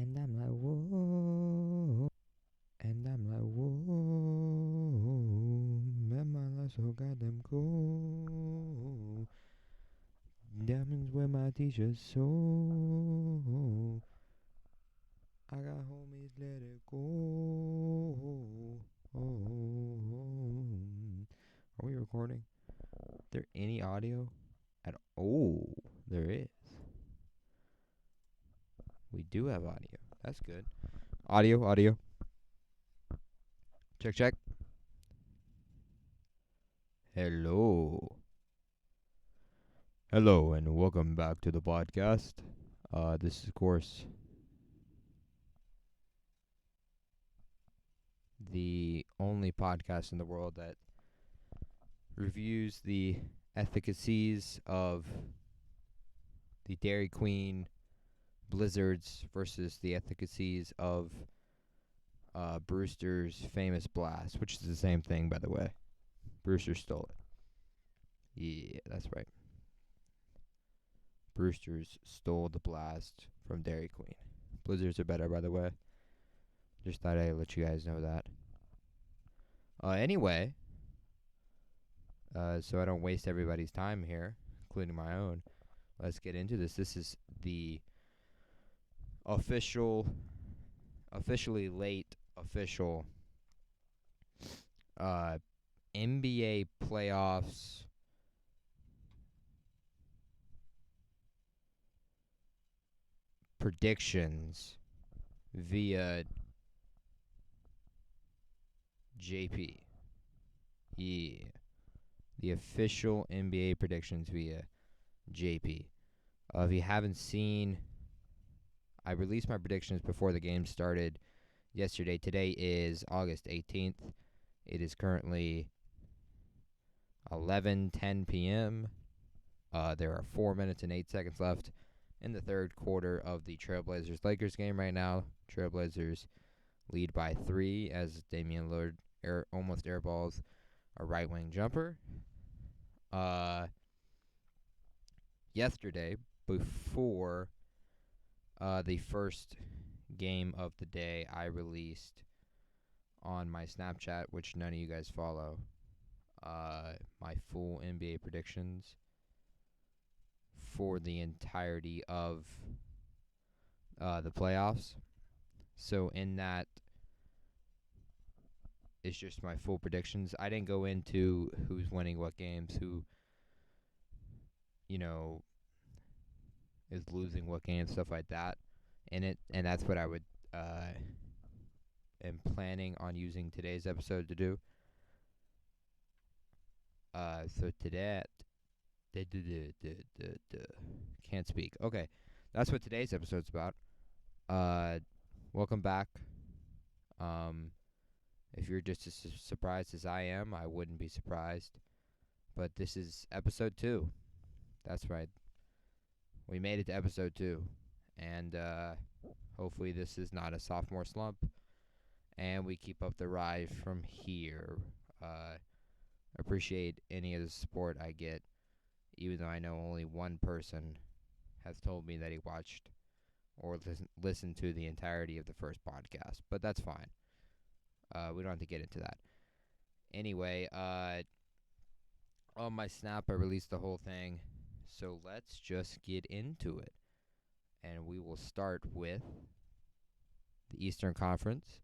And I'm like, whoa. And I'm like, whoa. Man, my life so goddamn cool. Diamonds wear my t-shirt so. I got homies, let it go. Are we recording? Is there any audio? There is. We do have audio. That's good. Audio. Check, check. Hello. Hello, and welcome back to the podcast. This is, of course, the only podcast in the world that reviews the efficacies of the Dairy Queen Blizzards versus the efficacies of Brewster's famous blast, which is the same thing, by the way. Brewster stole it. Yeah, that's right. Brewster's stole the blast from Dairy Queen. Blizzards are better, by the way. Just thought I'd let you guys know that. Anyway, so I don't waste everybody's time here, including my own, let's get into this. This is the officially late official NBA playoffs predictions via JP. Yeah. The official NBA predictions via JP. If you haven't seen, I released my predictions before the game started yesterday. Today is August 18th. It is currently 11:10 p.m. There are 4 minutes and 8 seconds left in the third quarter of the Trailblazers-Lakers game right now. Trailblazers lead by 3 as Damian Lillard almost airballs a right-wing jumper. Yesterday, before the first game of the day, I released on my Snapchat, which none of you guys follow, my full NBA predictions for the entirety of the playoffs. So in that is just my full predictions. I didn't go into who's winning what games, who, is losing what games, stuff like that in it. And that's what I would am planning on using today's episode to do. So today, can't speak. Okay, that's what today's episode's about. Welcome back. If you're just as surprised as I am, I wouldn't be surprised. But this is episode 2. That's right. We made it to episode 2. And hopefully this is not a sophomore slump. And we keep up the rise from here. Appreciate any of the support I get, even though I know only one person has told me that he watched or listened to the entirety of the first podcast. But that's fine. We don't have to get into that. Anyway, on my Snap, I released the whole thing. So let's just get into it. And we will start with the Eastern Conference.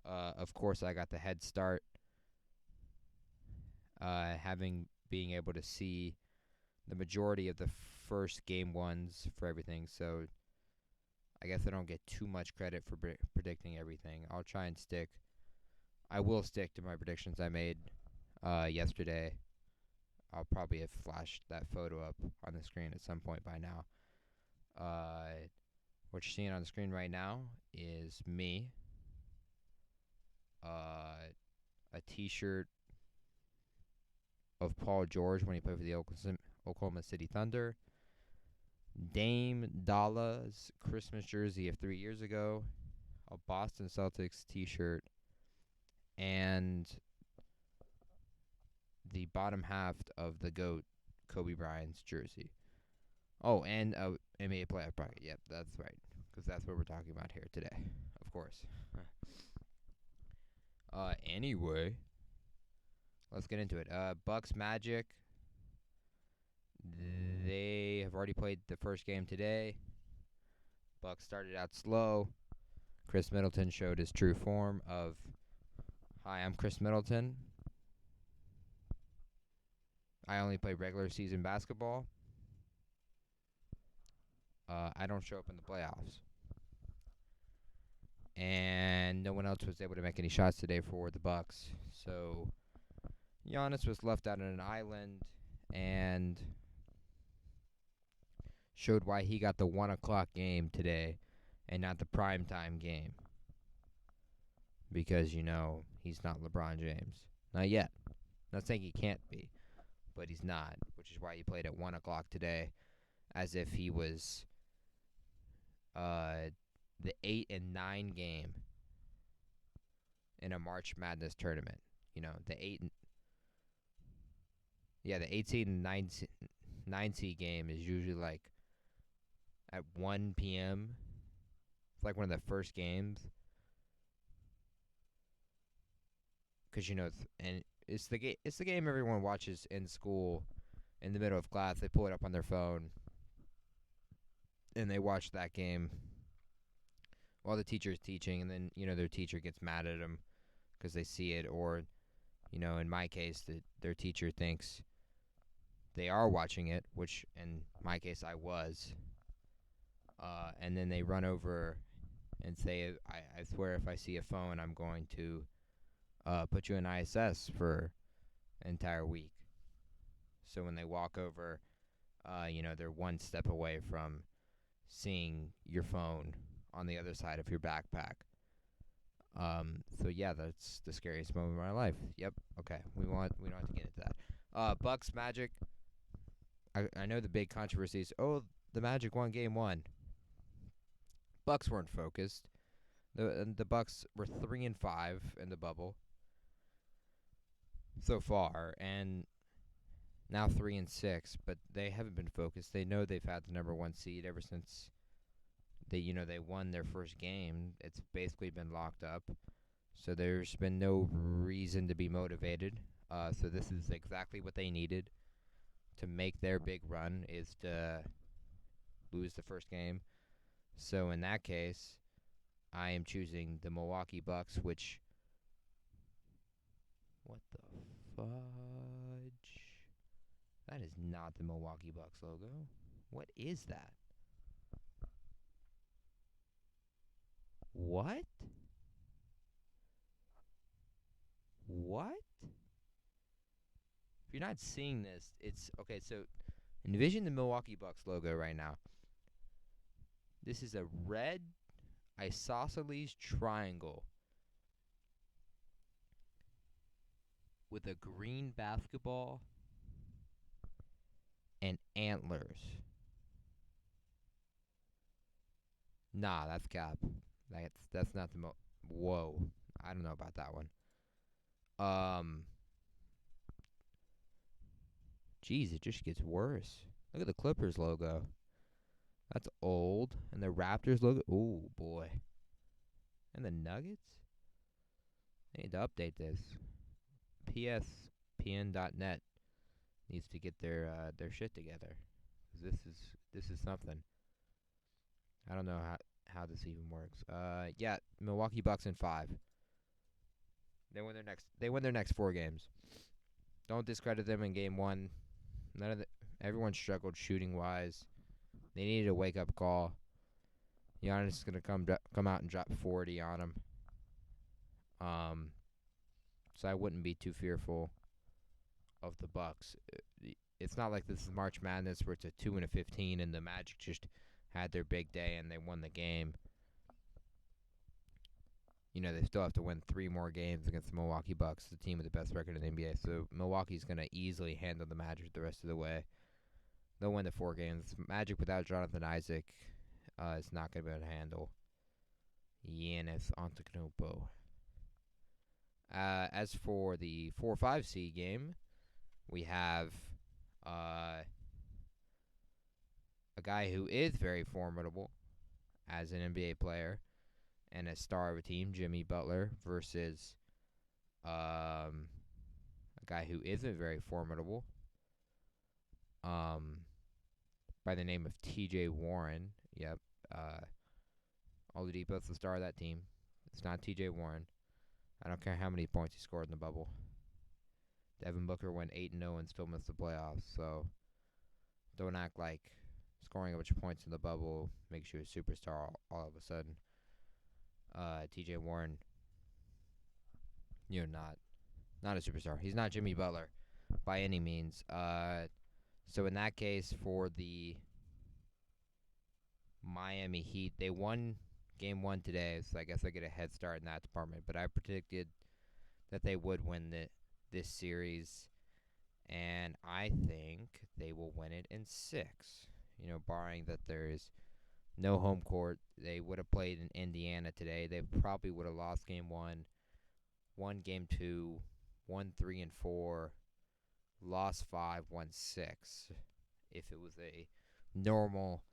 Of course, I got the head start, being able to see the majority of the first game ones for everything. So I guess I don't get too much credit for predicting everything. I will stick to my predictions I made yesterday. I'll probably have flashed that photo up on the screen at some point by now. What you're seeing on the screen right now is me. A t-shirt of Paul George when he played for the Oklahoma City Thunder. Dame Dolla's Christmas jersey of 3 years ago. A Boston Celtics t-shirt. And the bottom half of the GOAT, Kobe Bryant's jersey. Oh, and a NBA playoff bracket. Yep, that's right. because that's what we're talking about here today, of course. Anyway, let's get into it. Bucks Magic. They have already played the first game today. Bucks started out slow. Chris Middleton showed his true form of, "Hi, I'm Chris Middleton. I only play regular season basketball. I don't show up in the playoffs." And no one else was able to make any shots today for the Bucks. So Giannis was left out on an island and showed why he got the 1 o'clock game today and not the primetime game. Because, he's not LeBron James. Not yet. Not saying he can't be, but he's not, which is why he played at 1 o'clock today as if he was the 8 and 9 game in a March Madness tournament. The 18 and 9 seed game is usually like at 1 p.m. It's like one of the first games. Because, and it's the game everyone watches in school in the middle of class. They pull it up on their phone and they watch that game while the teacher is teaching, and then, their teacher gets mad at them because they see it, or, in my case, their teacher thinks they are watching it, which in my case I was, and then they run over and say, I swear if I see a phone, I'm going to put you in ISS for an entire week. So when they walk over, they're one step away from seeing your phone on the other side of your backpack. So yeah, that's the scariest moment of my life. Yep. Okay. We don't have to get into that. Bucks Magic. I know the big controversy is, the Magic won game 1. Bucks weren't focused. The Bucks were 3-5 in the bubble so far, and now 3-6. But they haven't been focused. They know they've had the number 1 seed ever since they won their first game. It's basically been locked up, so there's been no reason to be motivated. So this is exactly what they needed to make their big run, is to lose the first game. So in that case, I am choosing the Milwaukee Bucks, which, what the fudge? That is not the Milwaukee Bucks logo. What is that? What? If you're not seeing this, it's okay. So envision the Milwaukee Bucks logo right now. This is a red isosceles triangle with a green basketball and antlers. Nah, that's cap. That's not the Whoa, I don't know about that one. Jeez, it just gets worse. Look at the Clippers logo. That's old. And the Raptors logo. Ooh, boy. And the Nuggets? They need to update this. PSPN.net needs to get their shit together. This is something. I don't know how this even works. Yeah, Milwaukee Bucks in 5. They win their next 4 games. Don't discredit them in game 1. Everyone struggled shooting wise. They needed a wake up call. Giannis is gonna come out and drop 40 on them. So I wouldn't be too fearful of the Bucks. It's not like this is March Madness where it's a 2-15 and the Magic just had their big day and they won the game. They still have to win 3 more games against the Milwaukee Bucks, the team with the best record in the NBA. So Milwaukee's going to easily handle the Magic the rest of the way. They'll win the 4 games. Magic without Jonathan Isaac is not going to be able to handle Giannis Antetokounmpo. As for the 4-5 seed game, we have a guy who is very formidable as an NBA player and a star of a team, Jimmy Butler, versus a guy who isn't very formidable, um, by the name of T.J. Warren. Yep. Uh, Oladipo's the star of that team. It's not T.J. Warren. I don't care how many points he scored in the bubble. Devin Booker went 8-0 and still missed the playoffs. So don't act like scoring a bunch of points in the bubble makes you a superstar all of a sudden. T.J. Warren, not a superstar. He's not Jimmy Butler by any means. So in that case, for the Miami Heat, they won game one today, so I guess I get a head start in that department. But I predicted that they would win this series, and I think they will win it in 6. Barring that there is no home court. They would have played in Indiana today. They probably would have lost game 1, won game 2, won 3 and 4, lost 5, won 6. If it was a normal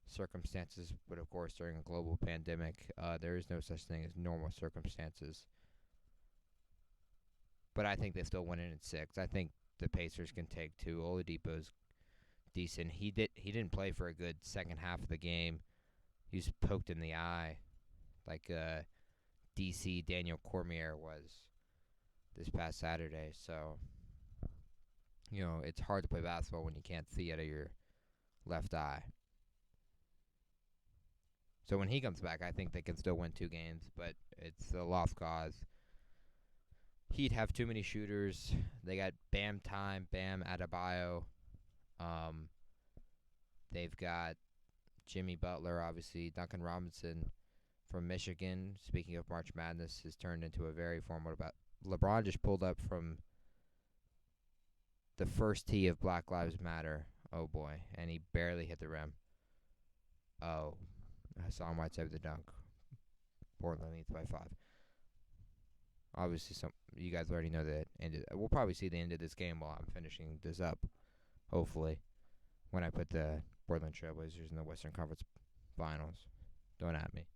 circumstances, but of course during a global pandemic, there is no such thing as normal circumstances. But I think they still win it in 6. I think the Pacers can take 2. Oladipo's decent. He didn't play for a good second half of the game. He was poked in the eye like DC Daniel Cormier was this past Saturday. So, it's hard to play basketball when you can't see out of your left eye. So when he comes back, I think they can still win 2 games, but it's a lost cause. He'd have too many shooters. They got Bam Adebayo. They've got Jimmy Butler, obviously. Duncan Robinson from Michigan. Speaking of March Madness, has turned into a very formidable. LeBron just pulled up from the first tee of Black Lives Matter. Oh boy, and he barely hit the rim. Oh, Hassan Whiteside with the dunk. Portland leads by 5. Obviously, you guys already know that. We'll probably see the end of this game while I'm finishing this up. Hopefully, when I put the Portland Trailblazers in the Western Conference Finals. Don't at me.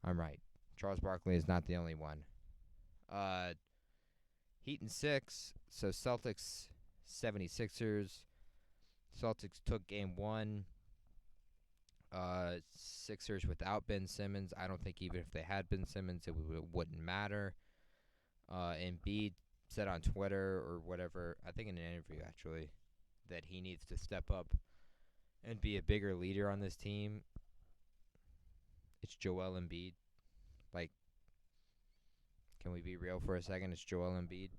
I'm right. Charles Barkley is not the only one. Heat in 6. So Celtics, 76ers. Celtics took game 1. Sixers without Ben Simmons. I don't think even if they had Ben Simmons, it wouldn't matter. Embiid said on Twitter or whatever, I think in an interview actually, that he needs to step up and be a bigger leader on this team. It's Joel Embiid. Like, can we be real for a second? It's Joel Embiid.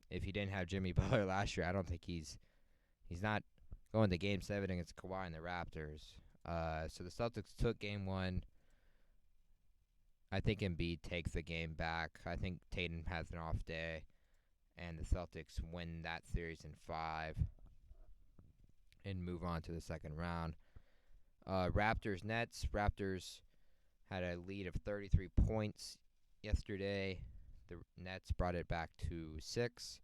If he didn't have Jimmy Butler last year, I don't think he's not going to Game 7 against Kawhi and the Raptors. So the Celtics took Game 1. I think Embiid takes the game back. I think Tatum has an off day. And the Celtics win that series in 5 and move on to the second round. Raptors-Nets. Raptors had a lead of 33 points yesterday. The Nets brought it back to 6.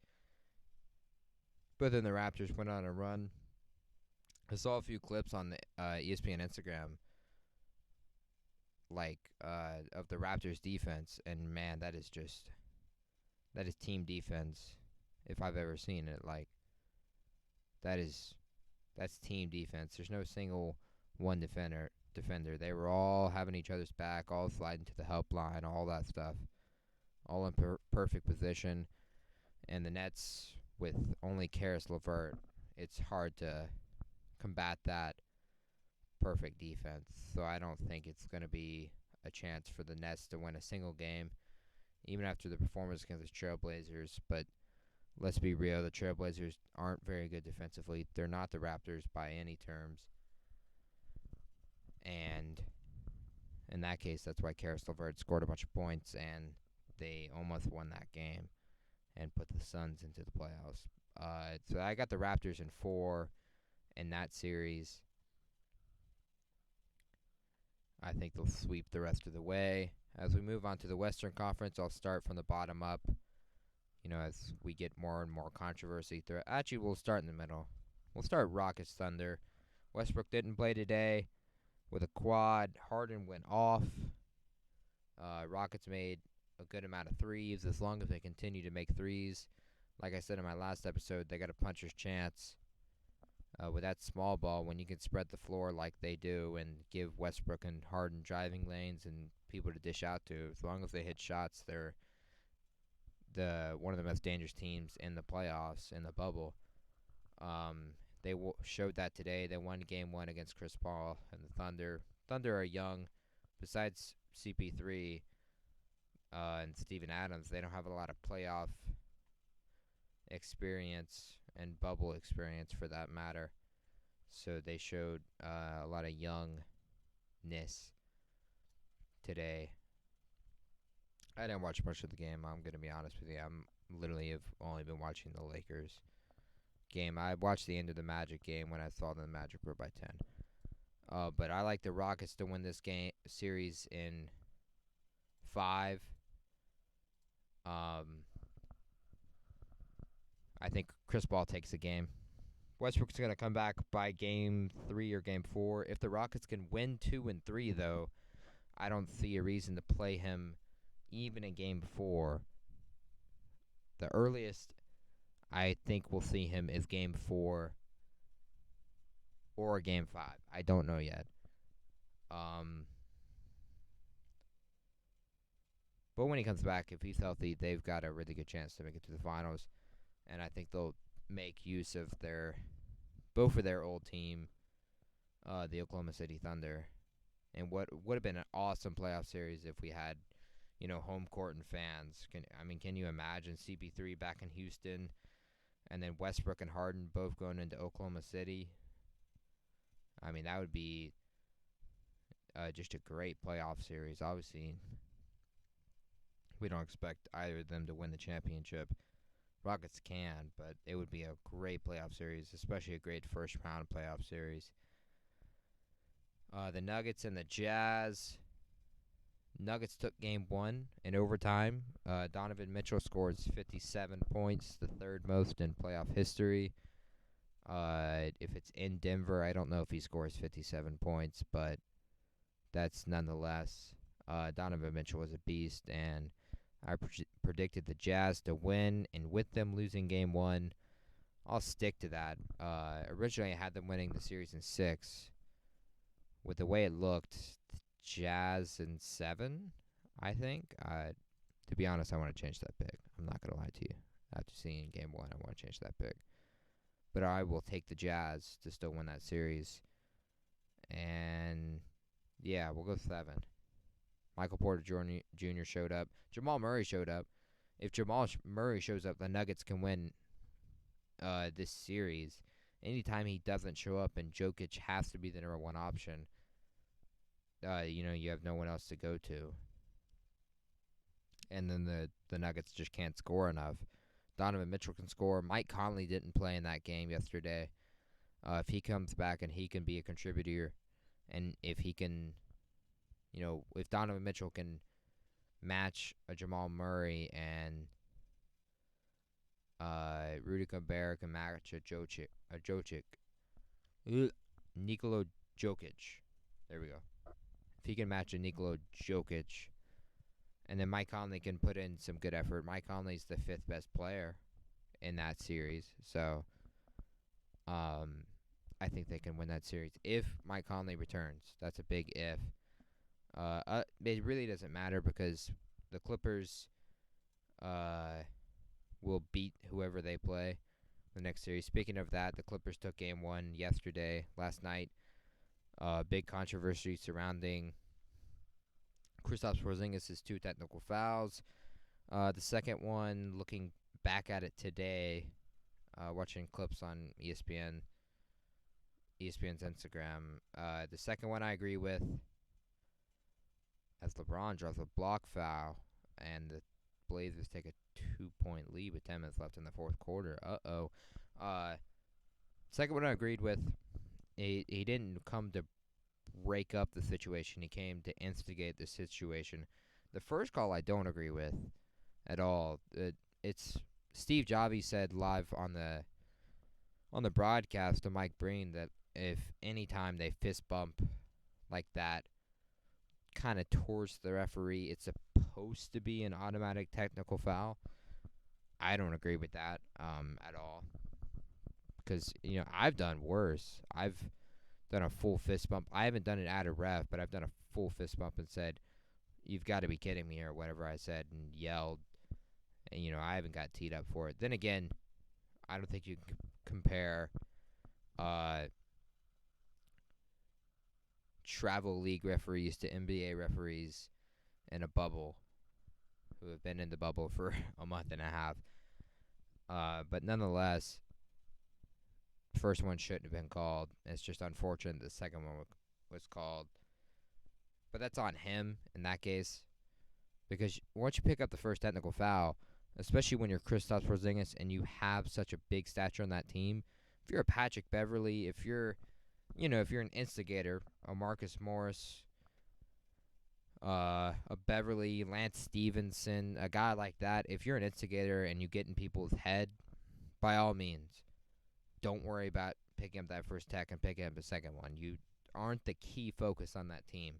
But then the Raptors went on a run. I saw a few clips on the ESPN Instagram, of the Raptors defense, and man, that is team defense, if I've ever seen it. That's team defense. There's no single one defender. They were all having each other's back, all sliding to the help line, all that stuff, all in perfect position. And the Nets, with only Karis LeVert, it's hard to combat that perfect defense. So I don't think it's going to be a chance for the Nets to win a single game, even after the performance against the Trailblazers. But let's be real, the Trailblazers aren't very good defensively. They're not the Raptors by any terms. And in that case, that's why Karis LeVert scored a bunch of points, and they almost won that game and put the Suns into the playoffs. So I got the Raptors in 4 in that series. I think they'll sweep the rest of the way. As we move on to the Western Conference, I'll start from the bottom up. As we get more and more controversy. Actually, we'll start in the middle. We'll start Rockets Thunder. Westbrook didn't play today with a quad. Harden went off. Rockets made a good amount of threes. As long as they continue to make threes, like I said in my last episode, they got a puncher's chance. With that small ball, when you can spread the floor like they do and give Westbrook and Harden driving lanes and people to dish out to, as long as they hit shots, they're one of the most dangerous teams in the playoffs in the bubble. They showed that today. They won Game 1 against Chris Paul and the Thunder. Thunder are young. Besides CP3 and Steven Adams, they don't have a lot of playoff experience and bubble experience for that matter. So they showed a lot of youngness today. I didn't watch much of the game. I'm going to be honest with you. I'm literally have only been watching the Lakers game. I watched the end of the Magic game when I saw the Magic were by 10. But I like the Rockets to win this game series in 5. I think Chris Paul takes the game. Westbrook's going to come back by Game 3 or Game 4. If the Rockets can win 2 and 3, though, I don't see a reason to play him even in Game 4. The earliest I think we'll see him is Game 4 or Game 5. I don't know yet. But when he comes back, if he's healthy, they've got a really good chance to make it to the finals. And I think they'll make use of both of their old team, the Oklahoma City Thunder. And what would have been an awesome playoff series if we had, home court and fans. Can you imagine CP3 back in Houston, and then Westbrook and Harden both going into Oklahoma City? That would be just a great playoff series. Obviously, we don't expect either of them to win the championship. Rockets can, but it would be a great playoff series, especially a great first-round playoff series. The Nuggets and the Jazz. Nuggets took Game 1 in overtime. Donovan Mitchell scores 57 points, the third most in playoff history. If it's in Denver, I don't know if he scores 57 points, but that's nonetheless. Donovan Mitchell was a beast, and I predicted the Jazz to win, and with them losing Game 1, I'll stick to that. Originally, I had them winning the series in 6. With the way it looked, Jazz in 7, I think. To be honest, I want to change that pick. I'm not going to lie to you. After seeing Game 1, I want to change that pick. But I will take the Jazz to still win that series. And, yeah, we'll go 7. Michael Porter Jr. showed up. Jamal Murray showed up. If Jamal Murray shows up, the Nuggets can win this series. Anytime he doesn't show up and Jokic has to be the number 1 option, you have no one else to go to. And then the Nuggets just can't score enough. Donovan Mitchell can score. Mike Conley didn't play in that game yesterday. If he comes back and he can be a contributor, and if he can, if Donovan Mitchell can match a Jamal Murray and Rudy Gobert can match Nikola Jokic. There we go. If he can match a Nikola Jokic, and then Mike Conley can put in some good effort. Mike Conley's the 5th best player in that series, so I think they can win that series if Mike Conley returns. That's a big if. It really doesn't matter because the Clippers will beat whoever they play the next series. Speaking of that, the Clippers took Game 1 last night. Big controversy surrounding Kristaps Porzingis' 2 technical fouls. The second one, looking back at it today, watching clips on ESPN's Instagram. The second one I agree with, as LeBron draws a block foul, and the Blazers take a 2-point lead with 10 minutes left in the fourth quarter. Second one I agreed with. He didn't come to break up the situation. He came to instigate the situation. The first call I don't agree with at all. It's Steve Jobby said live on the broadcast to Mike Breen that if any time they fist bump like that, kind of towards the referee, it's supposed to be an automatic technical foul. I don't agree with that at all. Because, I've done worse. I've done a full fist bump. I haven't done it at a ref, but I've done a full fist bump and said, "You've got to be kidding me," or whatever I said, and yelled. And, I haven't got teed up for it. Then again, I don't think you can compare uh, travel league referees to NBA referees in a bubble who have been in the bubble for a month and a half. But nonetheless, the first one shouldn't have been called. It's just unfortunate the second one was called. But that's on him in that case. Because once you pick up the first technical foul, especially when you're Kristaps Porzingis and you have such a big stature on that team, if you're a Patrick Beverley, if you're an instigator, a Marcus Morris, a Beverly, Lance Stevenson, a guy like that, if you're an instigator and you get in people's head, by all means, don't worry about picking up that first tech and picking up the second one. You aren't the key focus on that team.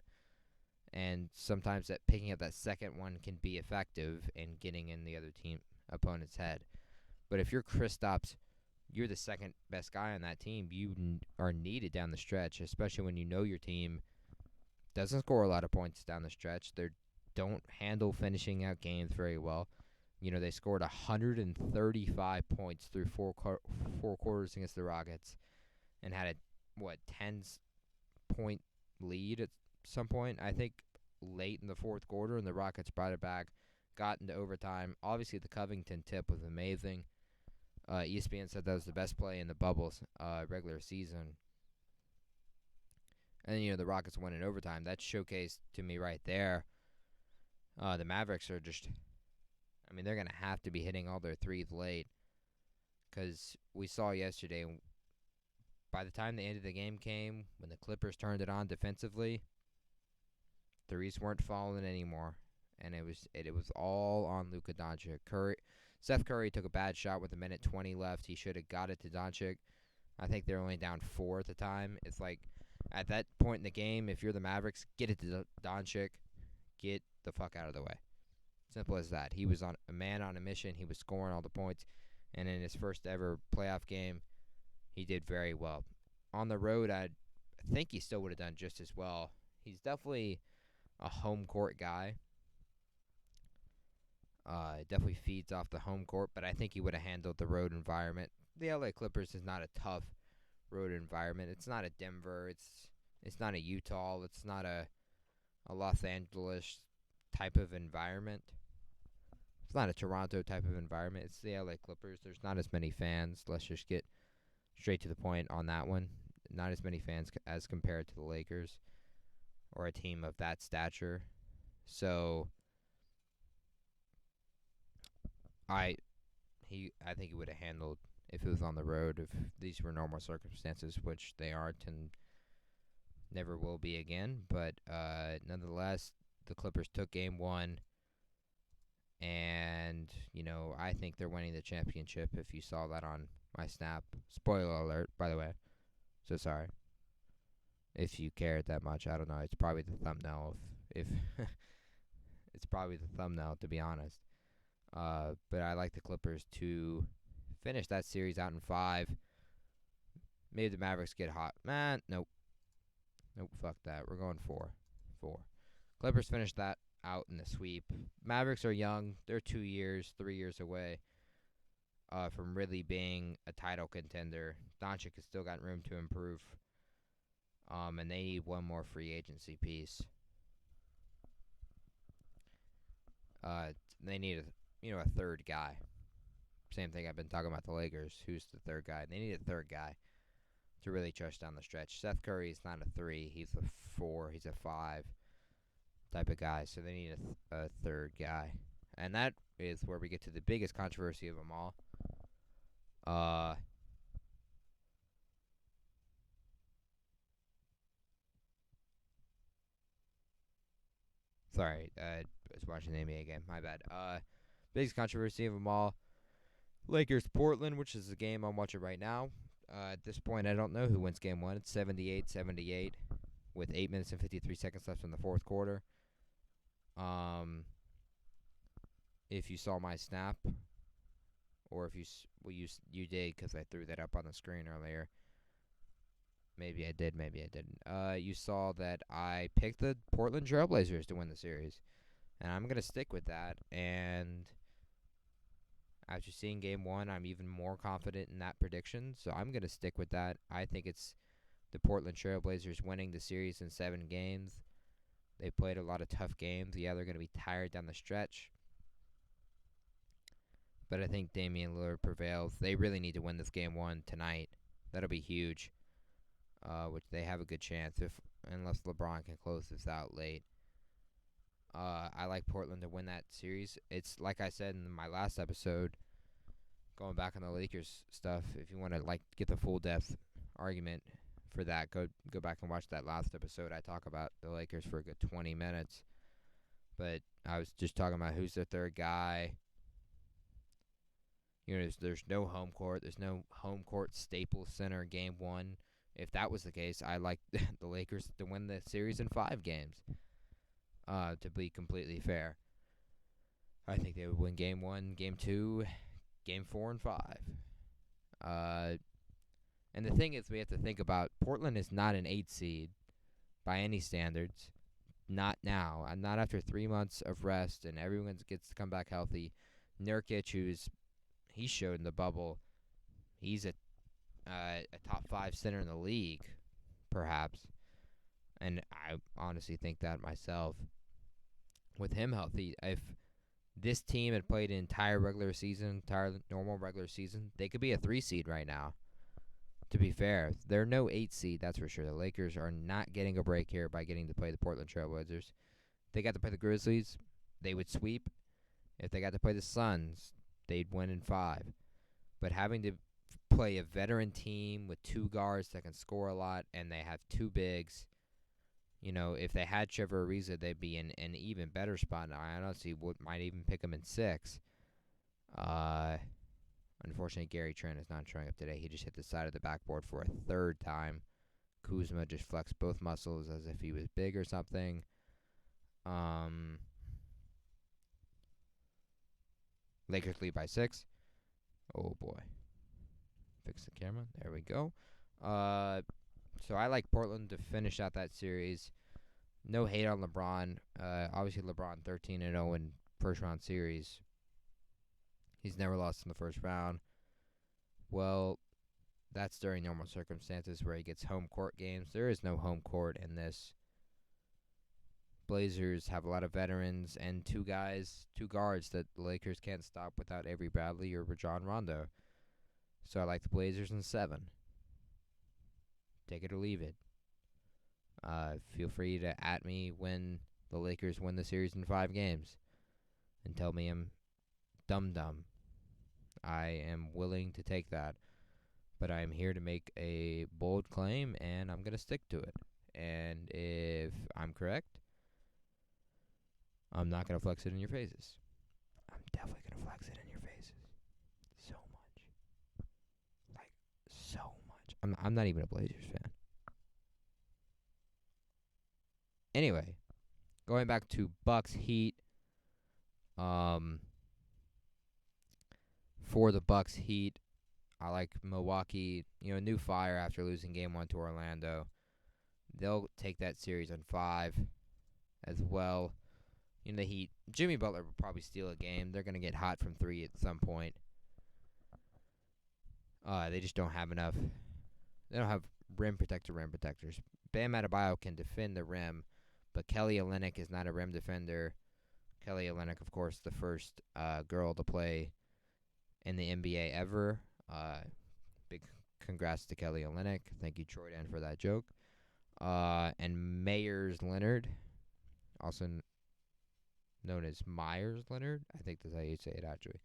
And sometimes that picking up that second one can be effective in getting in the other team opponent's head. But if you're Kristaps, you're the second best guy on that team. You are needed down the stretch, especially when you know your team doesn't score a lot of points down the stretch. They don't handle finishing out games very well. They scored 135 points through four quarters against the Rockets and had a 10-point lead at some point, I think late in the fourth quarter, and the Rockets brought it back, got into overtime. Obviously, the Covington tip was amazing. ESPN said that was the best play in the bubbles regular season. And then, the Rockets won in overtime. That showcased to me right there. The Mavericks are just, they're going to have to be hitting all their threes late. Because we saw yesterday, by the time the end of the game came, when the Clippers turned it on defensively, threes weren't falling anymore. And it was all on Luka Doncic. Steph Curry took a bad shot with 1:20 left. He should have got it to Doncic. I think they're only down 4 at the time. It's like, at that point in the game, if you're the Mavericks, get it to Doncic. Get the fuck out of the way. Simple as that. He was a man on a mission. He was scoring all the points. And in his first ever playoff game, he did very well. On the road, I think he still would have done just as well. He's definitely a home court guy. Definitely feeds off the home court, but I think he would have handled the road environment. The LA Clippers is not a tough road environment. It's not a Denver. It's not a Utah. It's not a Los Angeles type of environment. It's not a Toronto type of environment. It's the LA Clippers. There's not as many fans. Let's just get straight to the point on that one. Not as many fans as compared to the Lakers or a team of that stature. So I think he would have handled if it was on the road, if these were normal circumstances, which they aren't and never will be again. But nonetheless, the Clippers took game 1. And, I think they're winning the championship if you saw that on my snap. Spoiler alert, by the way. So sorry. If you cared that much, I don't know. It's probably the thumbnail. If it's probably the thumbnail, to be honest. But I like the Clippers to finish that series out in 5. Maybe the Mavericks get hot. Man, nope. Nope, fuck that. We're going 4. Clippers finish that out in the sweep. Mavericks are young. They're 2 years, 3 years away from really being a title contender. Doncic has still got room to improve. And they need one more free agency piece. They need a third guy. Same thing I've been talking about the Lakers. Who's the third guy? They need a third guy to really trust down the stretch. Seth Curry is not a 3. He's a 4. He's a 5 type of guy. So they need a third guy. And that is where we get to the biggest controversy of them all. Sorry, I was watching the NBA game. My bad. Biggest controversy of them all. Lakers Portland, which is the game I'm watching right now. At this point, I don't know who wins game one. It's 78-78 with 8 minutes and 53 seconds left in the fourth quarter. If you saw my snap, or if you did because I threw that up on the screen earlier. Maybe I did, maybe I didn't. You saw that I picked the Portland Trailblazers to win the series, and I'm gonna stick with that. And after seeing game one, I'm even more confident in that prediction, so I'm gonna stick with that. I think it's the Portland Trailblazers winning the series in 7 games. They played a lot of tough games. Yeah, they're gonna be tired down the stretch, but I think Damian Lillard prevails. They really need to win this game one tonight. That'll be huge. Which they have a good chance unless LeBron can close this out late. I like Portland to win that series. It's like I said in my last episode, going back on the Lakers stuff. If you want to get the full depth argument for that, go back and watch that last episode. I talk about the Lakers for a good 20 minutes. But I was just talking about who's their third guy. There's no home court. There's no home court Staples Center game one. If that was the case, I like the Lakers to win the series in 5 games. To be completely fair, I think they would win game 1, game 2, game 4, and 5. And the thing is, we have to think about Portland is not an 8 seed by any standards. Not now. Not after 3 months of rest and everyone gets to come back healthy. Nurkic, he showed in the bubble, he's a top 5 center in the league, perhaps. And I honestly think that myself. With him healthy, if this team had played an entire normal regular season, they could be a 3 seed right now. To be fair, they're no 8 seed, that's for sure. The Lakers are not getting a break here by getting to play the Portland Trailblazers. If they got to play the Grizzlies, they would sweep. If they got to play the Suns, they'd win in 5. But having to play a veteran team with 2 guards that can score a lot, and they have 2 bigs. If they had Trevor Ariza, they'd be in an even better spot. I honestly might even pick them in 6. Unfortunately, Gary Trent is not showing up today. He just hit the side of the backboard for a 3rd time. Kuzma just flexed both muscles as if he was big or something. Lakers lead by 6. Oh, boy. Fix the camera. There we go. So I like Portland to finish out that series. No hate on LeBron. Obviously, LeBron 13-0 in first-round series. He's never lost in the first round. Well, that's during normal circumstances where he gets home court games. There is no home court in this. Blazers have a lot of veterans and 2 guards that the Lakers can't stop without Avery Bradley or Rajon Rondo. So I like the Blazers in 7. Take it or leave it. Feel free to at me when the Lakers win the series in 5 games and tell me I'm dumb. I am willing to take that, but I'm here to make a bold claim, and I'm going to stick to it. And if I'm correct, I'm not going to flex it in your faces. I'm definitely going to flex it in your faces. So much. So much. I'm not even a Blazers fan. Anyway, going back to Bucks Heat. For the Bucks Heat, I like Milwaukee. New fire after losing game 1 to Orlando. They'll take that series in 5 as well. The Heat, Jimmy Butler will probably steal a game. They're going to get hot from 3 at some point. They just don't have enough. They don't have rim protectors. Bam Adebayo can defend the rim, but Kelly Olynyk is not a rim defender. Kelly Olynyk, of course, the first girl to play in the NBA ever. Big congrats to Kelly Olynyk. Thank you, Troy Dan, for that joke. And Myers Leonard, also known as Myers Leonard. I think that's how you say it, actually.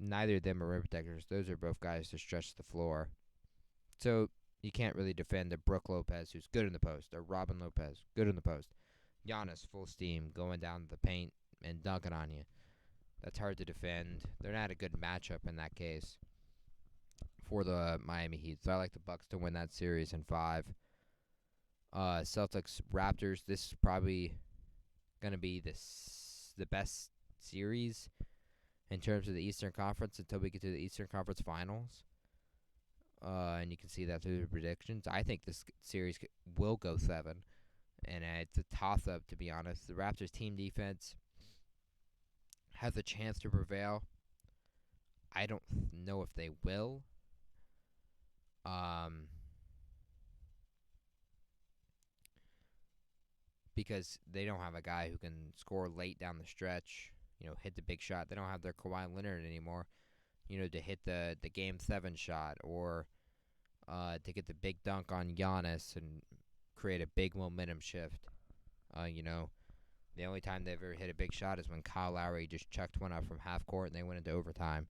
Neither of them are rim protectors. Those are both guys to stretch the floor. So you can't really defend a Brook Lopez, who's good in the post, or Robin Lopez, good in the post. Giannis, full steam, going down the paint and dunking on you. That's hard to defend. They're not a good matchup in that case for the Miami Heat. So I like the Bucks to win that series in 5. Celtics Raptors. This is probably gonna be the best series in terms of the Eastern Conference until we get to the Eastern Conference Finals. And you can see that through the predictions. I think this series will go 7, and it's a toss-up, to be honest. The Raptors' team defense has a chance to prevail. I don't know if they will. Because they don't have a guy who can score late down the stretch, hit the big shot. They don't have their Kawhi Leonard anymore, to hit the Game 7 shot or to get the big dunk on Giannis and create a big momentum shift. The only time they ever hit a big shot is when Kyle Lowry just chucked one up from half court and they went into overtime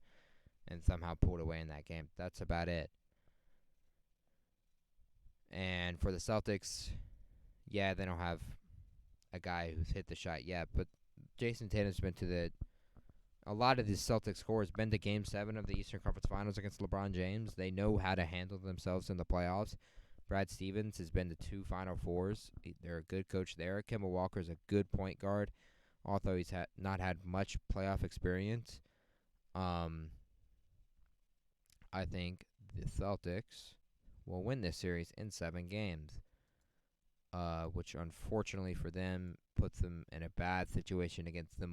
and somehow pulled away in that game. That's about it. And for the Celtics, yeah, they don't have a guy who's hit the shot yet, but Jason Tatum's been to a lot of these Celtics scores been to Game 7 of the Eastern Conference Finals against LeBron James. They know how to handle themselves in the playoffs. Brad Stevens has been to 2 Final Fours. They're a good coach there. Kemba Walker's a good point guard, although he's not had much playoff experience. I think the Celtics will win this series in 7 games, which unfortunately for them puts them in a bad situation against the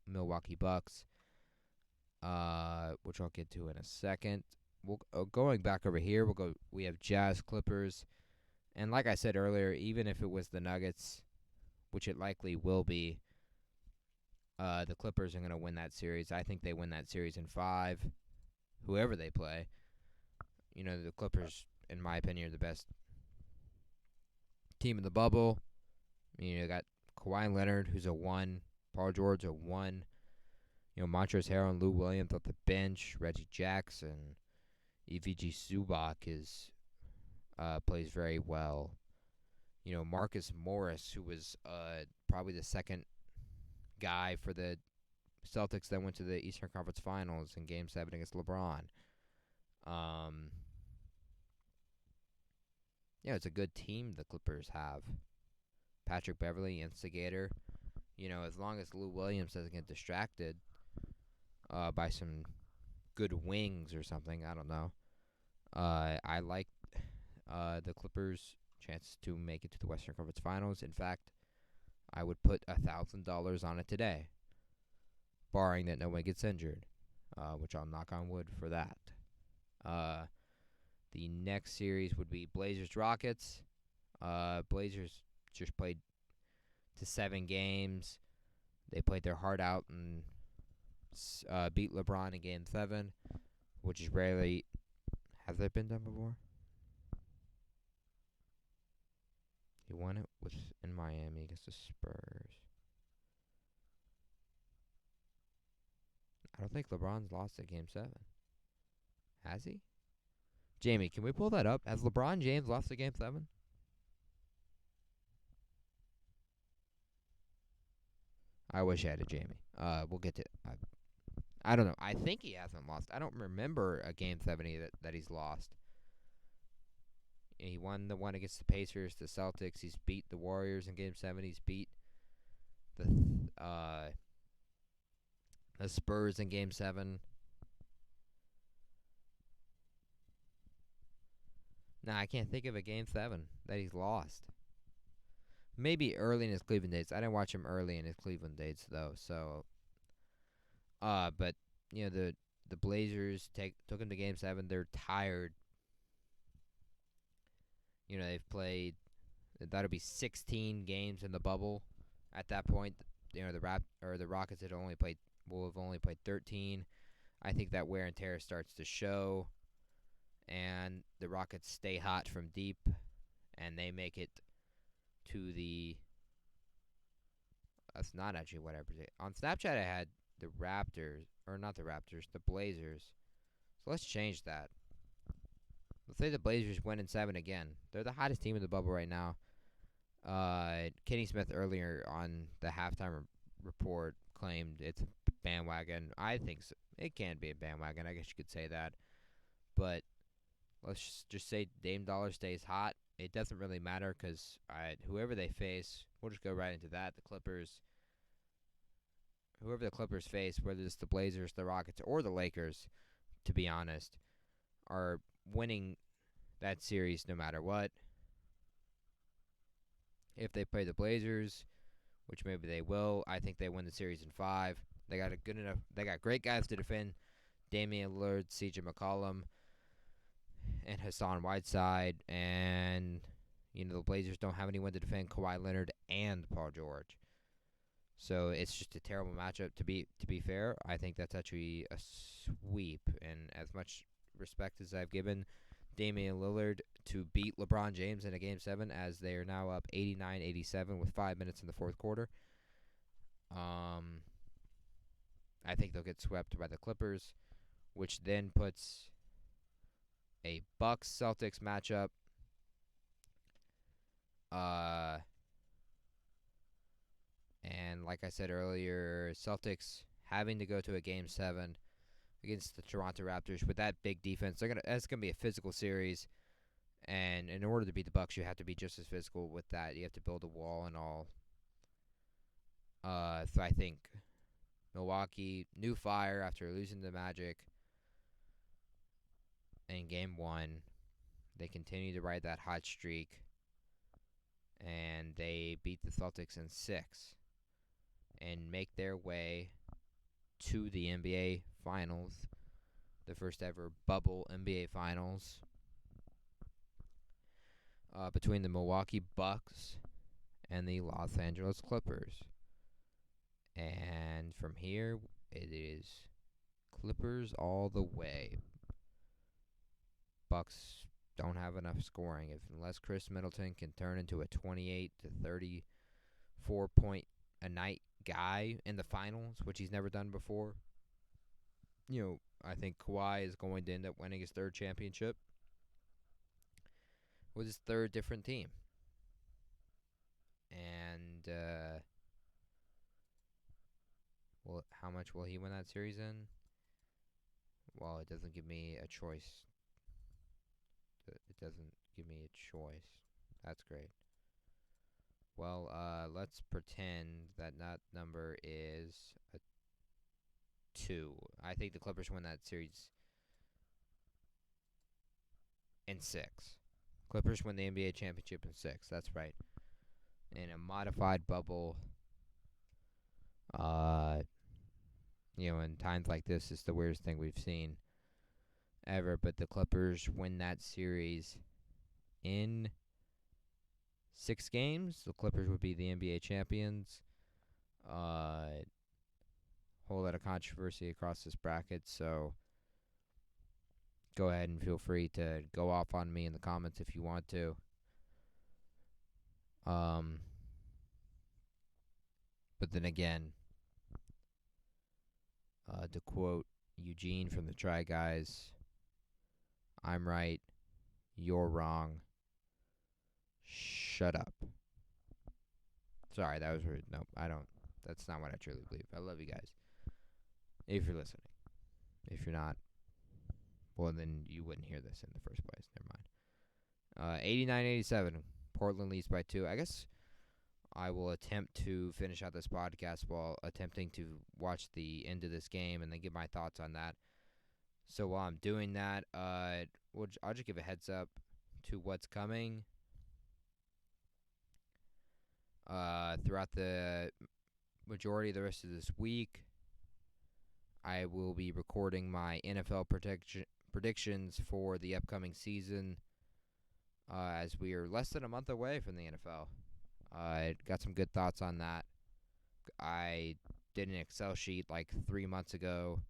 Milwaukee Bucks, which I'll get to in a second. Going back over here, we have Jazz Clippers, and like I said earlier, even if it was the Nuggets, which it likely will be, the Clippers are going to win that series. I think they win that series in 5, whoever they play. The Clippers, in my opinion, are the best team in the bubble. You got Kawhi Leonard, who's a 1, Paul George, a 1. Montrezl Harrell and Lou Williams off the bench. Reggie Jackson, EVG Zubac plays very well. Marcus Morris, who was probably the second guy for the Celtics that went to the Eastern Conference Finals in Game 7 against LeBron. It's a good team the Clippers have. Patrick Beverley, instigator. As long as Lou Williams doesn't get distracted by some good wings or something, I don't know. I like the Clippers' chances to make it to the Western Conference Finals. In fact, I would put $1,000 on it today, barring that no one gets injured, which I'll knock on wood for that. The next series would be Blazers-Rockets. Blazers just played to 7 games. They played their heart out and beat LeBron in Game 7, which is rarely... Has that been done before? He won it in Miami against the Spurs. I don't think LeBron's lost at Game 7. Has he? Jamie, can we pull that up? Has LeBron James lost at Game 7? I wish I had a Jamie. We'll get to... I don't know. I think he hasn't lost. I don't remember a Game 70 that he's lost. He won the one against the Pacers, the Celtics. He's beat the Warriors in Game 7. He's beat the Spurs in Game 7. Nah, I can't think of a Game 7 that he's lost. Maybe early in his Cleveland days. I didn't watch him early in his Cleveland days, though. So, but the Blazers took him to Game 7. They're tired. They've played. That'll be 16 games in the bubble. At that point, the Rockets will have only played 13. I think that wear and tear starts to show, and the Rockets stay hot from deep, and they make it to the... That's not actually what I predicted. On Snapchat, I had the Raptors, or not the Raptors, the Blazers. So let's change that. Let's say the Blazers win in 7 again. They're the hottest team in the bubble right now. Kenny Smith earlier on the halftime report claimed it's a bandwagon. I think so. It can be a bandwagon. I guess you could say that. But let's just say Dame Dollar stays hot. It doesn't really matter because whoever they face, we'll just go right into that. The Clippers, whoever the Clippers face, whether it's the Blazers, the Rockets, or the Lakers, to be honest, are winning that series no matter what. If they play the Blazers, which maybe they will, I think they win the series in 5. They got a good enough. They got great guys to defend. Damian Lillard, C.J. McCollum, and Hassan Whiteside, and the Blazers don't have anyone to defend Kawhi Leonard and Paul George. So it's just a terrible matchup. To be fair, I think that's actually a sweep. And as much respect as I've given Damian Lillard to beat LeBron James in a Game 7, as they are now up 89-87 with 5 minutes in the fourth quarter, I think they'll get swept by the Clippers, which then puts a Bucks-Celtics matchup. And like I said earlier, Celtics having to go to a Game 7 against the Toronto Raptors with that big defense. It's gonna be a physical series, and in order to beat the Bucks, you have to be just as physical with that. You have to build a wall and all. So I think Milwaukee, new fire after losing the Magic in Game 1. They continue to ride that hot streak, and they beat the Celtics in 6 and make their way to the NBA Finals, the first ever bubble NBA Finals, between the Milwaukee Bucks and the Los Angeles Clippers. And from here, it is Clippers all the way. Bucks don't have enough scoring. Unless Chris Middleton can turn into a 28 to 34 point a night guy in the finals, which he's never done before, I think Kawhi is going to end up winning his 3rd championship with his 3rd different team. And how much will he win that series in? Well, it doesn't give me a choice. It doesn't give me a choice. That's great. Well, let's pretend that number is a 2. I think the Clippers win that series in 6. Clippers win the NBA championship in 6. That's right. In a modified bubble. In times like this, it's the weirdest thing we've seen ever. But the Clippers win that series in 6 games. The Clippers would be the NBA champions. Whole lot of controversy across this bracket, so go ahead and feel free to go off on me in the comments if you want to. But then again, to quote Eugene from the Try Guys, I'm right, you're wrong, shut up. Sorry, that was rude. Nope, I don't. That's not what I truly believe. I love you guys. If you're listening. If you're not, well, then you wouldn't hear this in the first place. Never mind. 89-87. Portland leads by 2. I guess I will attempt to finish out this podcast while attempting to watch the end of this game and then give my thoughts on that. So while I'm doing that, I'll just give a heads up to what's coming. Throughout the majority of the rest of this week, I will be recording my NFL predictions for the upcoming season, as we are less than a month away from the NFL. I got some good thoughts on that. I did an Excel sheet like 3 months ago,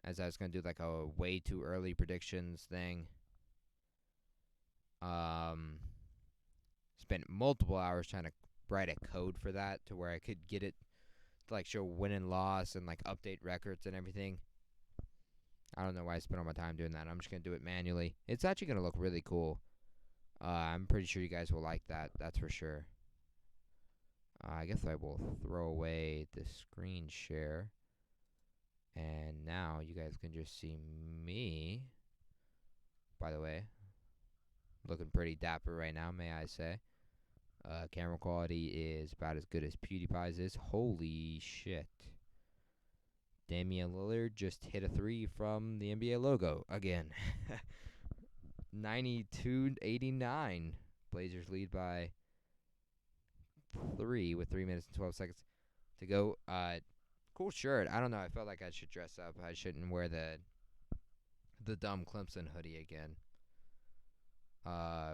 as I was going to do like a way too early predictions thing. Spent multiple hours trying to write a code for that to where I could get it to like show win and loss and like update records and everything. I don't know why I spent all my time doing that. I'm just going to do it manually. It's actually going to look really cool. I'm pretty sure you guys will like that. That's for sure. I guess I will throw away the screen share. And now you guys can just see me by the way. Looking pretty dapper right now, may I say. Camera quality is about as good as PewDiePie's is. Holy shit. Damian Lillard just hit a three from the NBA logo again. 92-89. Blazers lead by 3 with 3 minutes and 12 seconds to go. Cool shirt. I don't know. I felt like I should dress up. I shouldn't wear the dumb Clemson hoodie again.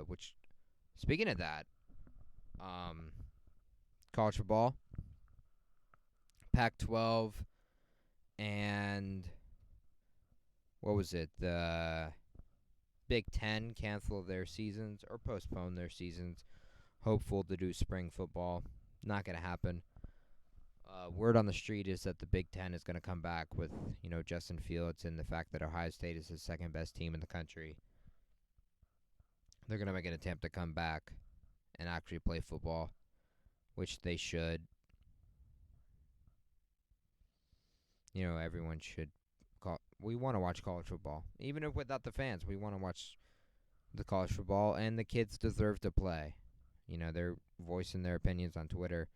Which, speaking of that, college football, Pac-12, and what was it? The Big Ten cancel their seasons or postpone their seasons. Hopeful to do spring football. Not going to happen. Word on the street is that the Big Ten is going to come back with, Justin Fields and the fact that Ohio State is the second best team in the country. They're going to make an attempt to come back and actually play football, which they should. Everyone should. We want to watch college football. Even if without the fans, we want to watch the college football, and the kids deserve to play. They're voicing their opinions on Twitter.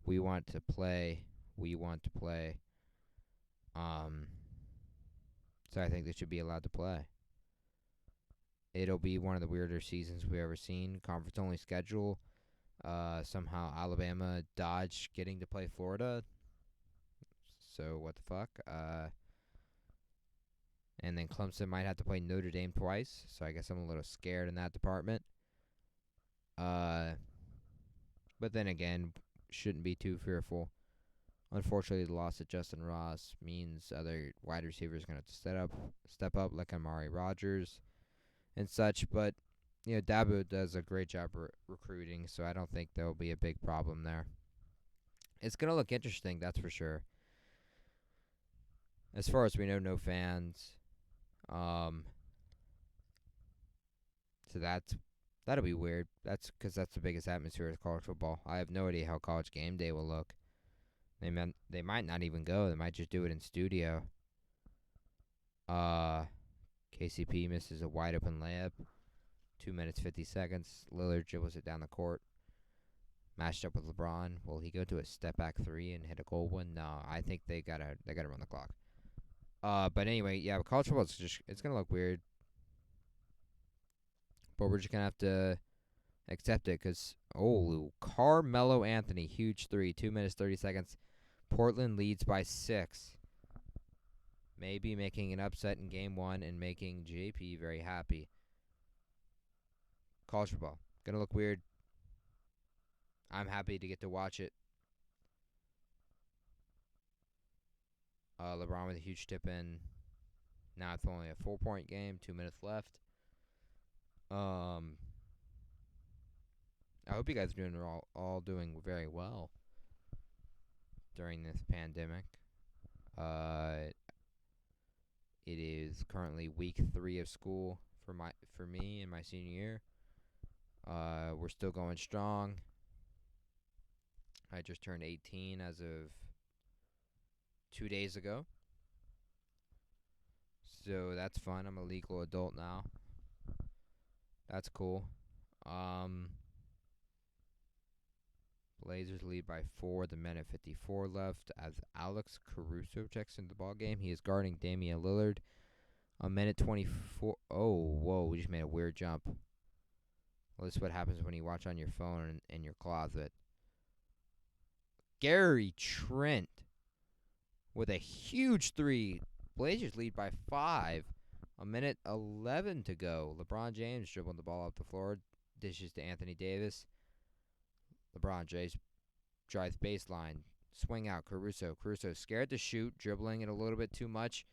We want to play. We want to play. So I think they should be allowed to play. It'll be one of the weirder seasons we've ever seen. Conference-only schedule. Somehow Alabama dodged getting to play Florida. So what the fuck? And then Clemson might have to play Notre Dame twice. So I guess I'm a little scared in that department. But then again, shouldn't be too fearful. Unfortunately, the loss of Justin Ross means other wide receivers are going to have to step up like Amari Rodgers and such. But, Dabo does a great job recruiting, so I don't think there will be a big problem there. It's going to look interesting, that's for sure. As far as we know, no fans. So that'll be weird. That's because that's the biggest atmosphere of college football. I have no idea how College Game Day will look. They might not even go. They might just do it in studio. KCP misses a wide open layup. 2 minutes 50 seconds. Lillard dribbles it down the court. Matched up with LeBron. Will he go to a step back three and hit a gold one? No, I think they gotta run the clock. But anyway, yeah, college football it's gonna look weird. But we're just gonna have to accept it because Carmelo Anthony, huge three, 2 minutes 30 seconds. Portland leads by 6. Maybe making an upset in game 1 and making JP very happy. College football gonna look weird. I'm happy to get to watch it. LeBron with a huge tip in. Now it's only a 4-point game. 2 minutes left. I hope you guys are all doing very well during this pandemic. It is currently week 3 of school for me in my senior year. We're still going strong. I just turned 18 as of 2 days ago. So that's fun. I'm a legal adult now. That's cool. Blazers lead by 4. The minute 54 left as Alex Caruso checks into the ball game. He is guarding Damian Lillard. A minute 24. Oh, whoa! We just made a weird jump. Well, this is what happens when you watch on your phone in your closet. Gary Trent with a huge three. Blazers lead by 5. A minute 11 to go. LeBron James dribbling the ball up the floor. Dishes to Anthony Davis. LeBron James drives baseline. Swing out. Caruso. Caruso scared to shoot. Dribbling it a little bit too much.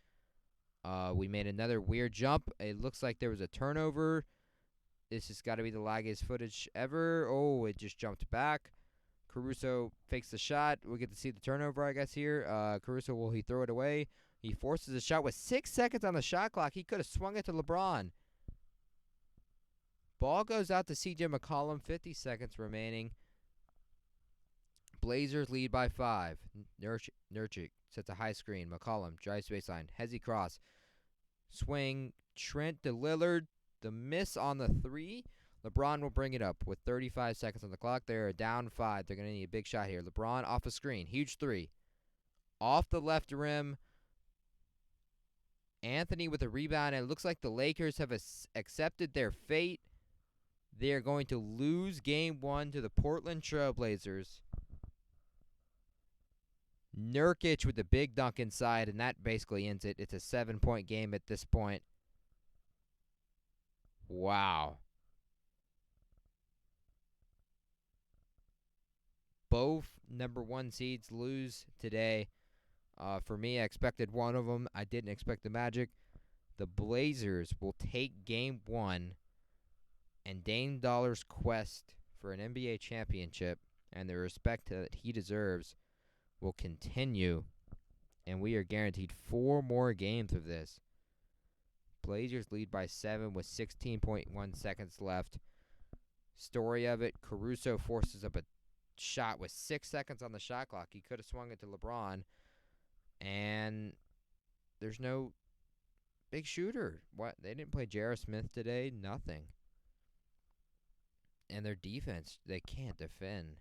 We made another weird jump. It looks like there was a turnover. This has got to be the laggiest footage ever. Oh, it just jumped back. Caruso fakes the shot. We get to see the turnover, I guess, here. Caruso, will he throw it away? He forces a shot with 6 seconds on the shot clock. He could have swung it to LeBron. Ball goes out to CJ McCollum. 50 seconds remaining. Blazers lead by 5. Nurkic sets a high screen. McCollum drives baseline. Hezzy cross. Swing. Trent to Lillard. the miss on the three. LeBron will bring it up with 35 seconds on the clock. They're down 5. They're going to need a big shot here. LeBron off a screen. Huge three. Off the left rim. Anthony with a rebound. And it looks like the Lakers have accepted their fate. They are going to lose game 1 to the Portland Trailblazers. Nurkic with the big dunk inside, and that basically ends it. It's a 7-point game at this point. Wow. Both number 1 seeds lose today. For me, I expected one of them. I didn't expect the Magic. The Blazers will take game 1, and Dame Dollar's quest for an NBA championship and the respect that he deserves will continue, and we are guaranteed 4 more games of this. Blazers lead by 7 with 16.1 seconds left. Story of it, Caruso forces up a shot with 6 seconds on the shot clock. He could have swung it to LeBron, and there's no big shooter. What? They didn't play J.R. Smith today? Nothing. And their defense, they can't defend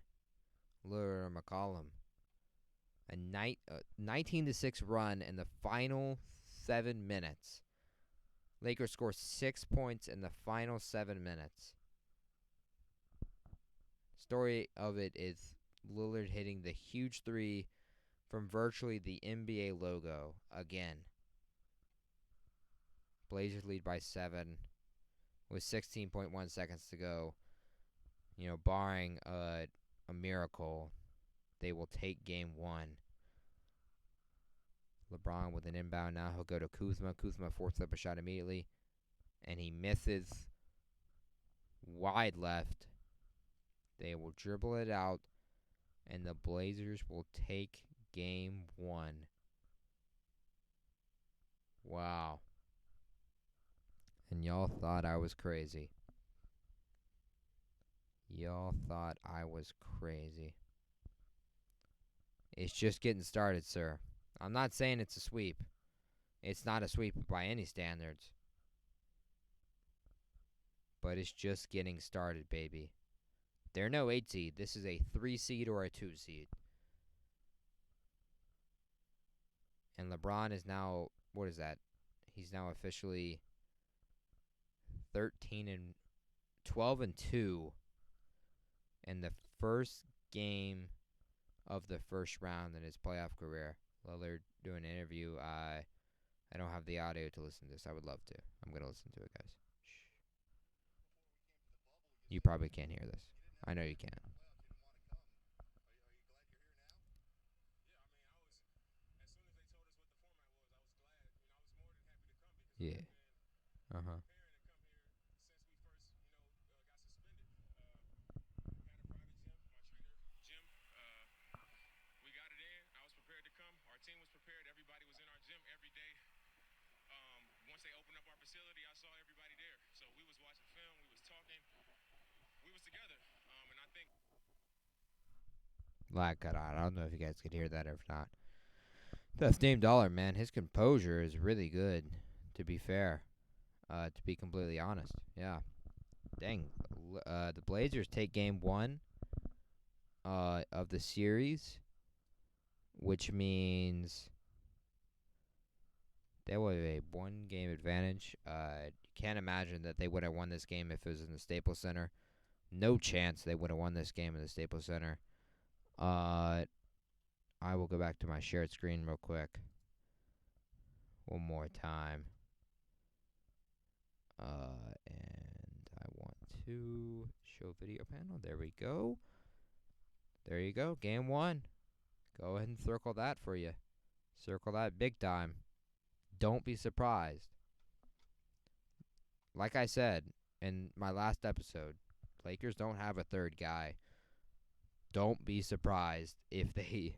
Lillard or McCollum. A 19-6 run in the final 7 minutes. Lakers score 6 points in the final 7 minutes. Story of it is Lillard hitting the huge three from virtually the NBA logo again. Blazers lead by 7 with 16.1 seconds to go. You know, barring a miracle, they will take game 1. LeBron with an inbound now. He'll go to Kuzma. Kuzma forces up a shot immediately, and he misses wide left. They will dribble it out, and the Blazers will take game 1. Wow. And y'all thought I was crazy. Y'all thought I was crazy. It's just getting started, sir. I'm not saying it's a sweep. It's not a sweep by any standards. But it's just getting started, baby. They're no 8 seed. This is a 3 seed or a 2 seed. And LeBron is now, what is that? He's now officially 12 and 2 in the first game of the first round in his playoff career. Lillard doing an interview. I don't have the audio to listen to this. I would love to. I'm going to listen to it, guys. Shh. You probably can't hear this. I know you can't. Yeah. Uh-huh. Like, God, I don't know if you guys could hear that or not. That's Dame Dollar, man. His composure is really good, to be fair. To be completely honest. Yeah. Dang. The Blazers take game 1 of the series, which means they will have a 1-game advantage. Can't imagine that they would have won this game if it was in the Staples Center. No chance they would have won this game in the Staples Center. I will go back to my shared screen real quick. One more time. And I want to show video panel. There we go. There you go. Game 1. Go ahead and circle that for you. Circle that big time. Don't be surprised. Like I said in my last episode, Lakers don't have a third guy. Don't be surprised if they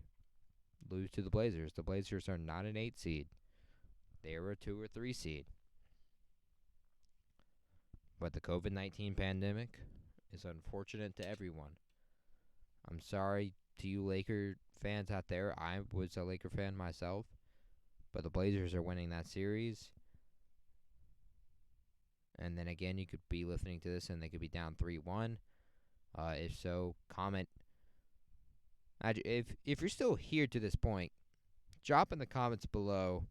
lose to the Blazers. The Blazers are not an 8 seed. They are a 2 or 3 seed. But the COVID-19 pandemic is unfortunate to everyone. I'm sorry to you Laker fans out there. I was a Laker fan myself. But the Blazers are winning that series. And then again, you could be listening to this and they could be down 3-1. If so, comment. If you're still here to this point, drop in the comments below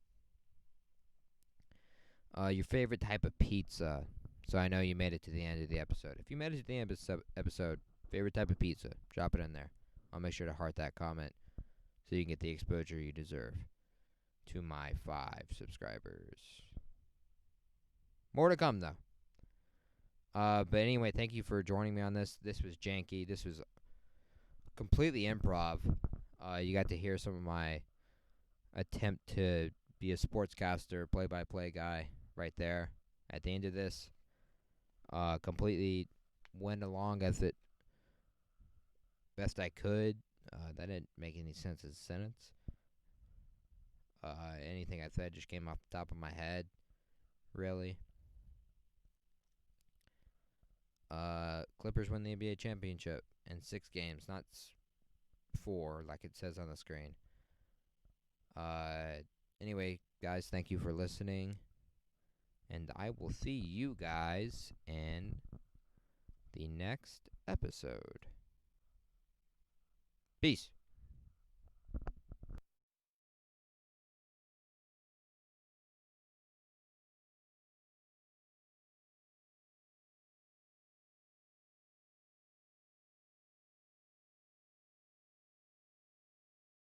your favorite type of pizza, so I know you made it to the end of the episode. If you made it to the end of the episode, favorite type of pizza, drop it in there. I'll make sure to heart that comment so you can get the exposure you deserve to my 5 subscribers. More to come, though. But anyway, thank you for joining me on this. This was janky. This was completely improv. You got to hear some of my attempt to be a sportscaster, play-by-play guy right there at the end of this. Completely went along as it best I could. That didn't make any sense as a sentence. Anything I said just came off the top of my head, really. Clippers win the NBA championship in 6 games, not 4 like it says on the screen. Anyway, guys, thank you for listening. And I will see you guys in the next episode. Peace.